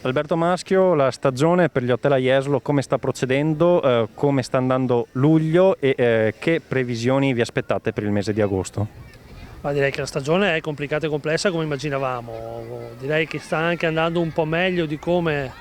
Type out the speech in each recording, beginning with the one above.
Alberto Maschio, la stagione per gli hotel a Jesolo come sta procedendo, come sta andando luglio e che previsioni vi aspettate per il mese di agosto? Ma direi che la stagione è complicata e complessa come immaginavamo, direi che sta anche andando un po' meglio di come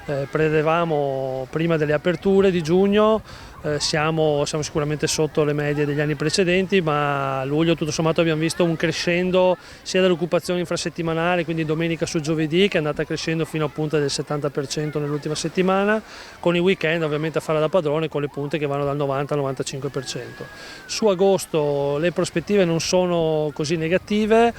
prevedevamo prima delle aperture di giugno. Siamo sicuramente sotto le medie degli anni precedenti, ma a luglio tutto sommato abbiamo visto un crescendo sia dell'occupazione infrasettimanale, quindi domenica su giovedì, che è andata crescendo fino a punte del 70% nell'ultima settimana, con i weekend ovviamente a fare da padrone, con le punte che vanno dal 90 al 95%. Su agosto le prospettive non sono così negative,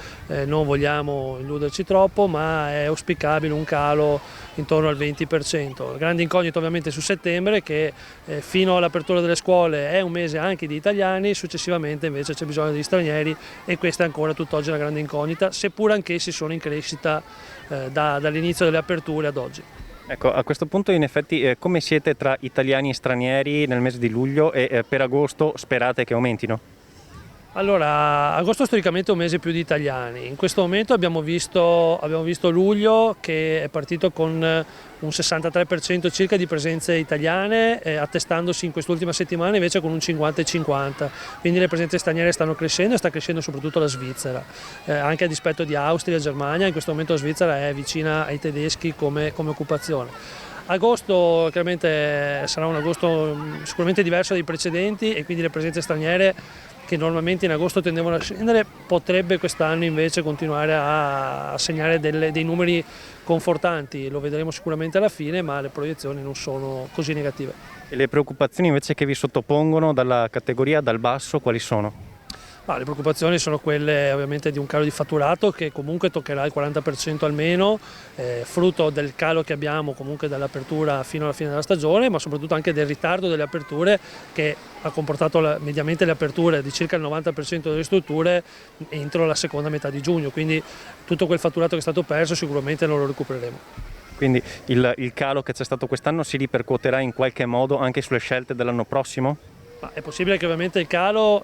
non vogliamo illuderci troppo, ma è auspicabile un calo intorno al 20%. La grande incognita ovviamente su settembre, che fino all'apertura delle scuole è un mese anche di italiani, successivamente invece c'è bisogno di stranieri e questa è ancora tutt'oggi una grande incognita, seppur anch'essi sono in crescita dall'inizio delle aperture ad oggi. Ecco, a questo punto in effetti come siete tra italiani e stranieri nel mese di luglio e per agosto sperate che aumentino? Allora, agosto storicamente è un mese più di italiani. In questo momento abbiamo visto luglio che è partito con un 63% circa di presenze italiane, attestandosi in quest'ultima settimana invece con un 50-50. Quindi le presenze straniere stanno crescendo e sta crescendo soprattutto la Svizzera. Anche a dispetto di Austria e Germania, in questo momento la Svizzera è vicina ai tedeschi come occupazione. Agosto chiaramente sarà un agosto sicuramente diverso dai precedenti e quindi le presenze straniere, che normalmente in agosto tendevano a scendere, potrebbe quest'anno invece continuare a segnare dei numeri confortanti. Lo vedremo sicuramente alla fine, ma le proiezioni non sono così negative. E le preoccupazioni invece che vi sottopongono dalla categoria dal basso quali sono? Le preoccupazioni sono quelle ovviamente di un calo di fatturato che comunque toccherà il 40% almeno, frutto del calo che abbiamo comunque dall'apertura fino alla fine della stagione, ma soprattutto anche del ritardo delle aperture, che ha comportato mediamente le aperture di circa il 90% delle strutture entro la seconda metà di giugno, quindi tutto quel fatturato che è stato perso sicuramente non lo recupereremo. Quindi il calo che c'è stato quest'anno si ripercuoterà in qualche modo anche sulle scelte dell'anno prossimo? È possibile che ovviamente il calo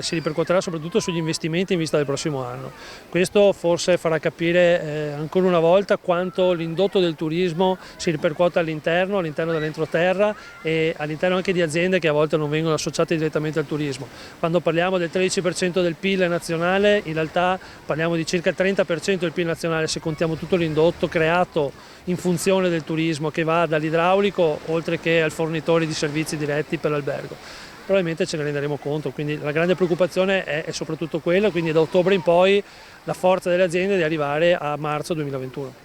si ripercuoterà soprattutto sugli investimenti in vista del prossimo anno. Questo forse farà capire ancora una volta quanto l'indotto del turismo si ripercuote all'interno dell'entroterra e all'interno anche di aziende che a volte non vengono associate direttamente al turismo. Quando parliamo del 13% del PIL nazionale, in realtà parliamo di circa il 30% del PIL nazionale se contiamo tutto l'indotto creato in funzione del turismo, che va dall'idraulico oltre che al fornitore di servizi diretti per l'albergo. Probabilmente ce ne renderemo conto, quindi la grande preoccupazione è soprattutto quella, quindi da ottobre in poi la forza delle aziende è di arrivare a marzo 2021.